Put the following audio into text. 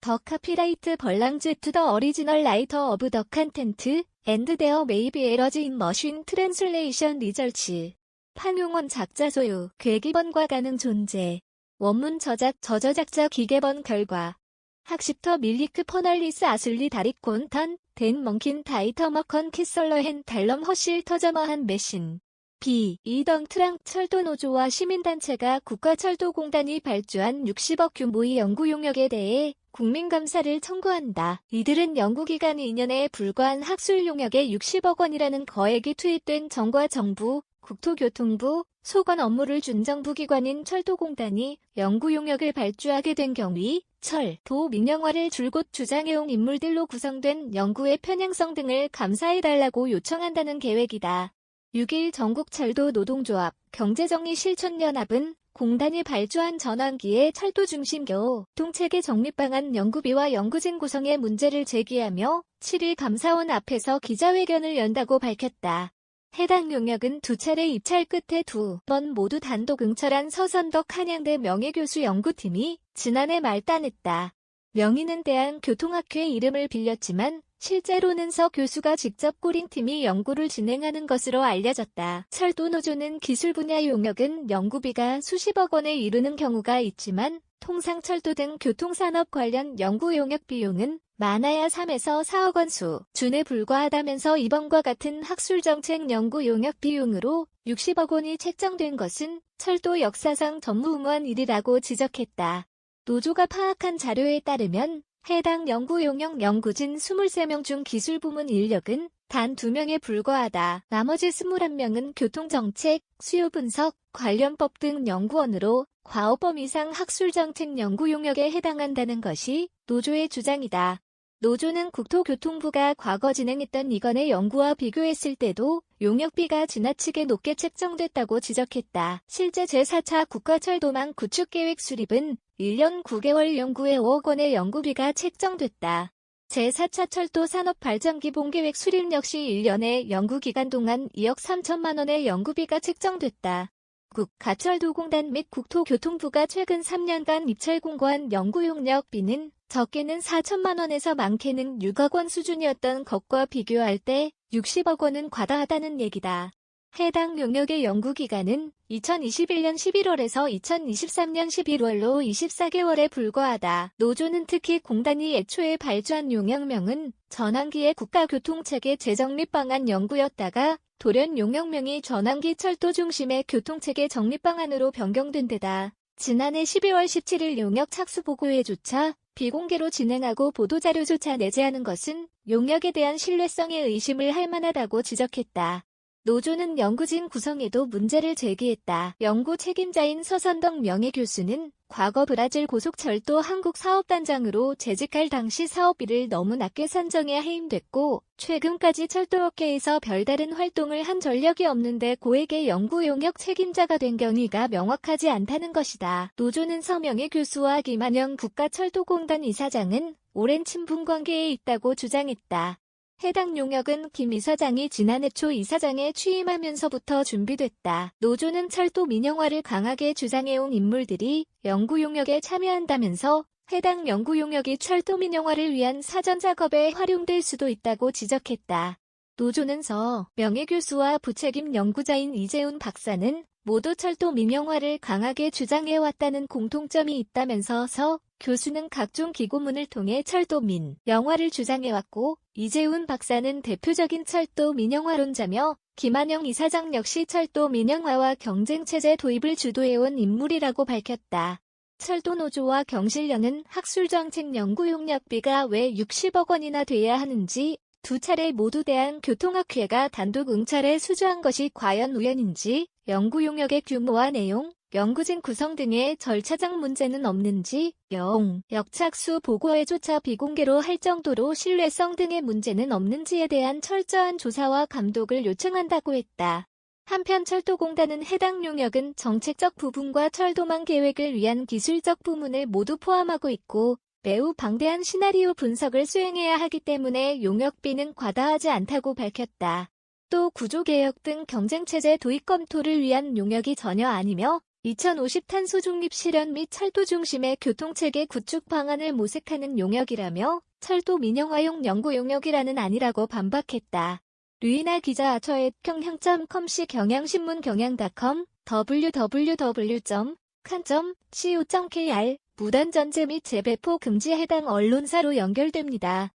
더 카피라이트 벌랑즈 투 더 어리지널 라이터 오브 더 컨텐트 앤드 데어 메이비 에러즈 인 머신 트랜슬레이션 리저치. 판용원 작자 소유, 괴기번과 가능 존재. 원문 저작 저저작자 기계번 결과. 학습터 밀리크 퍼널리스 아슬리 다리콘 턴, 댄 멍킨 다이터머컨 키설러헨 달럼 허실 터저머한 메신. B. 이덩 트랑 철도노조와 시민단체가 국가철도공단이 발주한 60억 규모의 연구 용역에 대해 국민감사를 청구한다. 이들은 연구기간 2년에 불과한 학술 용역에 60억 원이라는 거액이 투입된 정과 정부, 국토교통부, 소관 업무를 준 정부기관인 철도공단이 연구 용역을 발주하게 된 경위, 철, 도 민영화를 줄곧 주장해온 인물들로 구성된 연구의 편향성 등을 감사해달라고 요청한다는 계획이다. 6일 전국철도 노동조합 경제정의실천연합은 공단이 발주한 전환기의 철도 중심 교통체계 정립방안 연구비와 연구진 구성의 문제를 제기하며 7일 감사원 앞에서 기자회견을 연다고 밝혔다. 해당 용역은 두 차례 입찰 끝에 두 번 모두 단독 응찰한 서선덕 한양대 명예교수 연구팀이 지난해 말 따냈다. 명의는 대한교통학회 이름을 빌렸지만 실제로는 서 교수가 직접 꾸린 팀이 연구를 진행하는 것으로 알려졌다. 철도노조는 기술 분야 용역은 연구비가 수십억 원에 이르는 경우가 있지만 통상 철도 등 교통산업 관련 연구 용역 비용은 많아야 3에서 4억 원 수준에 불과하다면서 이번과 같은 학술정책 연구 용역 비용으로 60억 원이 책정된 것은 철도 역사상 전무후무한 일이라고 지적했다. 노조가 파악한 자료에 따르면 해당 연구 용역 연구진 23명 중 기술부문 인력은 단 2명에 불과하다. 나머지 21명은 교통정책, 수요분석, 관련법 등 연구원으로 과오범 이상 학술정책 연구 용역에 해당한다는 것이 노조의 주장이다. 노조는 국토교통부가 과거 진행했던 이건의 연구와 비교했을 때도 용역비가 지나치게 높게 책정됐다고 지적했다. 실제 제4차 국가철도망 구축계획 수립은 1년 9개월 연구에 5억 원의 연구비가 책정됐다. 제4차 철도 산업발전기본계획 수립 역시 1년의 연구기간 동안 2억 3천만 원의 연구비가 책정됐다. 국가철도공단 및 국토교통부가 최근 3년간 입찰 공고한 연구용역비는 적게는 4천만 원에서 많게는 6억 원 수준이었던 것과 비교할 때 60억 원은 과다하다는 얘기다. 해당 용역의 연구기간은 2021년 11월에서 2023년 11월로 24개월에 불과하다. 노조는 특히 공단이 애초에 발주한 용역명은 전환기의 국가교통체계 재정립방안 연구였다가 돌연 용역명이 전환기 철도 중심의 교통체계 정립방안으로 변경된 데다 지난해 12월 17일 용역 착수보고회조차 비공개로 진행하고 보도자료조차 내재하는 것은 용역에 대한 신뢰성에 의심을 할 만하다고 지적했다. 노조는 연구진 구성에도 문제를 제기했다. 연구 책임자인 서선덕 명예교수는 과거 브라질 고속철도 한국사업단장으로 재직할 당시 사업비를 너무 낮게 산정해 해임됐고 최근까지 철도업계에서 별다른 활동을 한 전력이 없는데 고액의 연구 용역 책임자가 된 경위가 명확하지 않다는 것이다. 노조는 서 명예교수와 김한영 국가철도공단 이사장은 오랜 친분관계에 있다고 주장했다. 해당 용역은 김 이사장이 지난해 초 이사장에 취임하면서부터 준비됐다. 노조는 철도 민영화를 강하게 주장해온 인물들이 연구 용역에 참여한다면서 해당 연구 용역이 철도 민영화를 위한 사전 작업에 활용될 수도 있다고 지적했다. 노조는 서 명예교수와 부책임 연구자인 이재훈 박사는 모두 철도 민영화를 강하게 주장해왔다는 공통점이 있다면서 서 교수는 각종 기고문을 통해 철도 민영화를 주장해왔고 이재훈 박사는 대표적인 철도 민영화론자며 김한영 이사장 역시 철도 민영화와 경쟁체제 도입을 주도해온 인물이라고 밝혔다. 철도노조와 경실련은 학술정책 연구용역비가 왜 60억 원이나 돼야 하는지 두 차례 모두 대한교통학회가 단독 응찰에 수주한 것이 과연 우연인지 연구용역의 규모와 내용, 연구진 구성 등의 절차적 문제는 없는지 역착수 보고회조차 비공개로 할 정도로 신뢰성 등의 문제는 없는지에 대한 철저한 조사와 감독을 요청한다고 했다. 한편 철도공단은 해당 용역은 정책적 부분과 철도망 계획을 위한 기술적 부문을 모두 포함하고 있고 매우 방대한 시나리오 분석을 수행해야 하기 때문에 용역비는 과다하지 않다고 밝혔다. 또 구조개혁 등 경쟁체제 도입 검토를 위한 용역이 전혀 아니며 2050 탄소 중립 실현 및 철도 중심의 교통체계 구축 방안을 모색하는 용역이라며 철도 민영화용 연구 용역이라는 아니라고 반박했다. 류이나 기자 저의.경향.com시 경향신문 경향닷컴 www.kan.co.kr 무단 전제 및 재배포 금지에 해당 언론사로 연결됩니다.